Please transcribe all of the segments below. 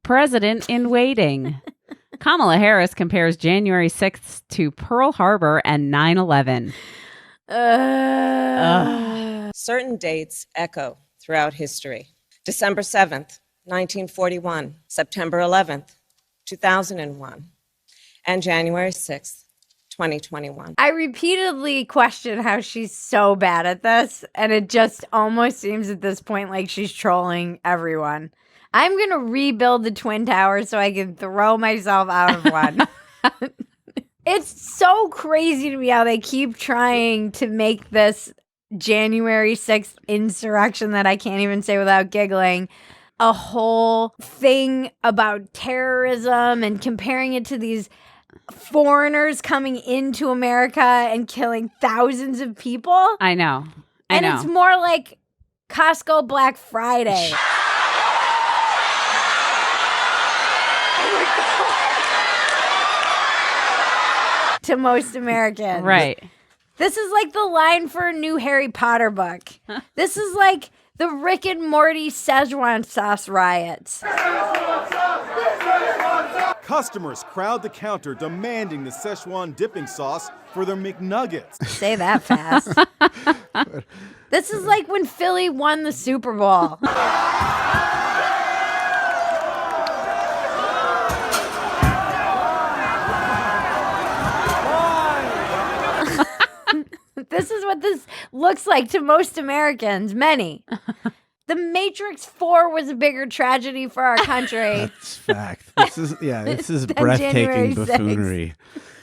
president in waiting. Kamala Harris compares January 6th to Pearl Harbor and 9/11. Certain dates echo throughout history. December 7th, 1941, September 11th, 2001, and January 6th, 2021. I repeatedly question how she's so bad at this, and it just almost seems at this point like she's trolling everyone. I'm going to rebuild the Twin Towers so I can throw myself out of one. It's so crazy to me how they keep trying to make this January 6th insurrection that I can't even say without giggling a whole thing about terrorism and comparing it to these foreigners coming into America and killing thousands of people. I know. And it's more like Costco Black Friday. To most Americans. Right. This is like the line for a new Harry Potter book. This is like the Rick and Morty Szechuan sauce riots. Customers crowd the counter demanding the Szechuan dipping sauce for their McNuggets. Say that fast. This is like when Philly won the Super Bowl. This is what this looks like to most Americans, many. The Matrix 4 was a bigger tragedy for our country. That's fact. This is breathtaking buffoonery.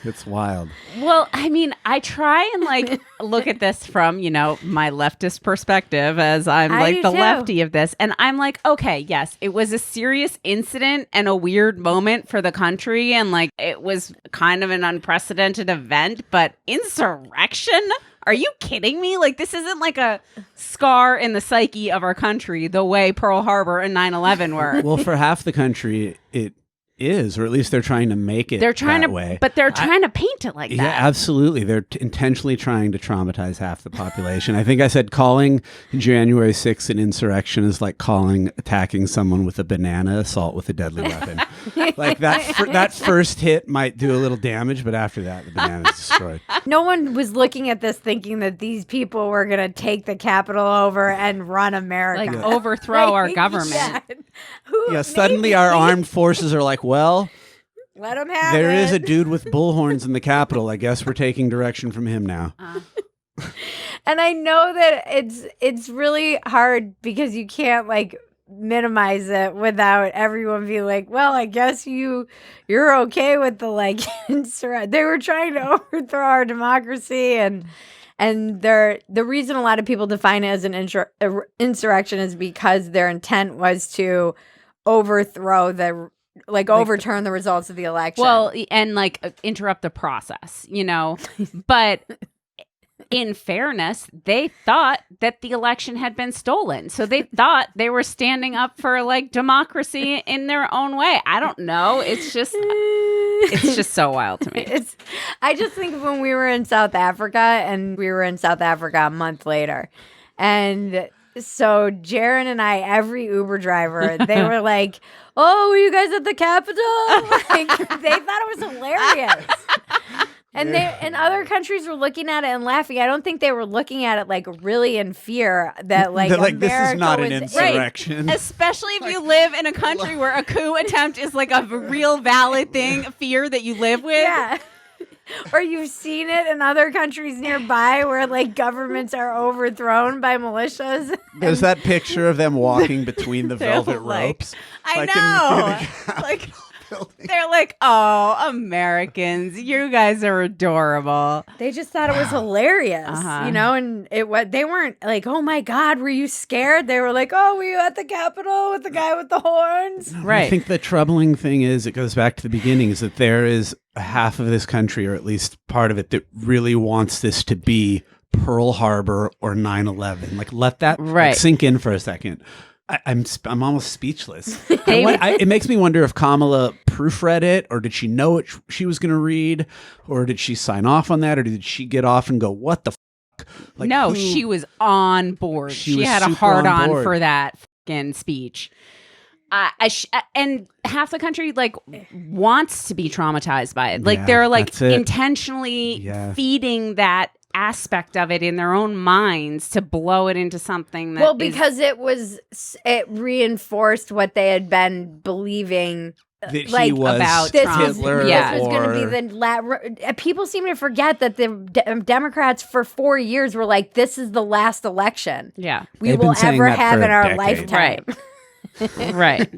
It's wild. Well, I mean, I try and like look at this from, my leftist perspective as I'm like the lefty of this. And I'm like, okay, yes, it was a serious incident and a weird moment for the country. And like, it was kind of an unprecedented event, but insurrection? Are you kidding me? Like, this isn't like a scar in the psyche of our country the way Pearl Harbor and 9/11 were. Well, for half the country, it is, or at least they're trying to make it that way. But they're trying to paint it like that. Yeah, absolutely. They're intentionally trying to traumatize half the population. I think I said calling January 6th an insurrection is like attacking someone with a banana assault with a deadly weapon. Like that first hit might do a little damage, but after that, the banana is destroyed. No one was looking at this thinking that these people were going to take the Capitol over and run America. Like overthrow our government. Yeah, suddenly our armed forces are like, well, let them have there it. is a dude with bullhorns in the Capitol. I guess we're taking direction from him now. And I know that it's really hard because you can't like minimize it without everyone being like, well, I guess you're okay with the like insurrection. They were trying to overthrow our democracy, and the reason a lot of people define it as an insurrection is because their intent was to overturn the results of the election. Well, and like interrupt the process, but in fairness, they thought that the election had been stolen. So they thought they were standing up for like democracy in their own way. I don't know. It's just so wild to me. I just think of when we were in South Africa, and we were in South Africa a month later. And so Jaron and I, every Uber driver, they were like, oh, were you guys at the Capitol? Like, they thought it was hilarious. And and other countries were looking at it and laughing. I don't think they were looking at it like really in fear that like America this is not an insurrection. Right. Especially if you live in a country where a coup attempt is like a real valid thing, fear that you live with. Yeah. Or you've seen it in other countries nearby where like governments are overthrown by militias. There's that picture of them walking between the velvet like, ropes. I know. Like they're like, oh, Americans, you guys are adorable. They just thought it was hilarious, and they weren't like, oh my God, were you scared? They were like, oh, were you at the Capitol with the guy with the horns? Right. I think the troubling thing is, it goes back to the beginning, is that there is half of this country, or at least part of it, that really wants this to be Pearl Harbor or 9/11. Like, let that sink in for a second. I'm almost speechless. It makes me wonder if Kamala proofread it, or did she know what she was going to read, or did she sign off on that, or did she get off and go, what the fuck? Like, no, she was on board. She had a hard on for that fucking speech. and half the country like wants to be traumatized by it. Like Yeah, they're like that's it. intentionally feeding that aspect of it in their own minds to blow it into something that because it reinforced what they had been believing. That like he was about Hitler. This was going to be the people seem to forget that the Democrats for 4 years were like, this is the last election we They've will been saying ever that have for in a our decade. lifetime. right.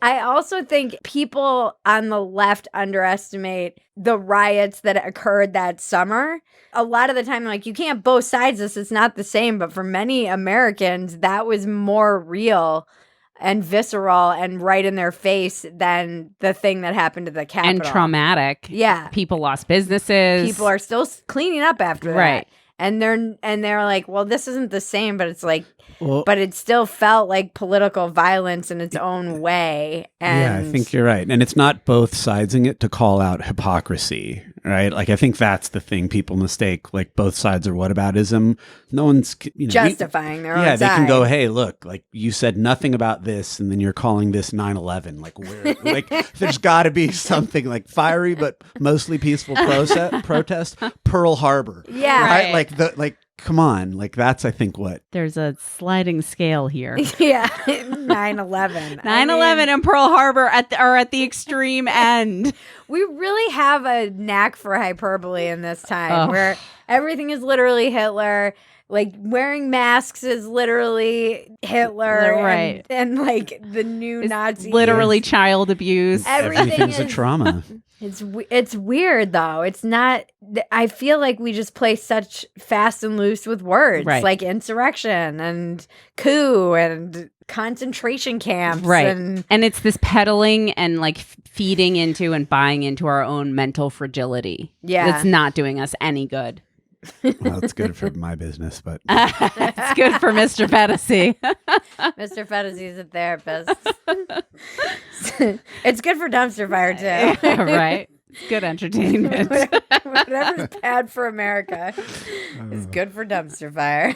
I also think people on the left underestimate the riots that occurred that summer. A lot of the time, like, you can't both sides this. It's not the same. But for many Americans, that was more real and visceral and right in their face than the thing that happened to the Capitol. And traumatic. Yeah. People lost businesses. People are still cleaning up after that. Right. And they're like, well, this isn't the same, but it's like, but it still felt like political violence in its own way. And yeah, I think you're right. And it's not both sidesing it to call out hypocrisy, right? Like, I think that's the thing people mistake. Like, both sides are whataboutism. No one's justifying their own Yeah, they side. can go, hey, look, like, you said nothing about this, and then you're calling this 9/11. Like, where, like, there's got to be something like fiery but mostly peaceful protest. Pearl Harbor. Yeah. Right? Like, come on. Like, that's, I think, what. There's a sliding scale here. Yeah, 9/11. 9/11 and Pearl Harbor are at the extreme end. We really have a knack for hyperbole in this time where everything is literally Hitler. Like, wearing masks is literally Hitler. Right. And like, the new Nazi. Literally child abuse. Everything's a trauma. It's weird, though. It's not. I feel like we just play such fast and loose with words, right. like insurrection and coup and concentration camps. Right. And it's this peddling and like feeding into and buying into our own mental fragility. Yeah. It's not doing us any good. Well, it's good for my business, but it's good for Mr. PHETASY. Mr. PHETASY is a therapist. It's good for dumpster fire too. Right. It's good entertainment. Whatever's bad for America is good for dumpster fire.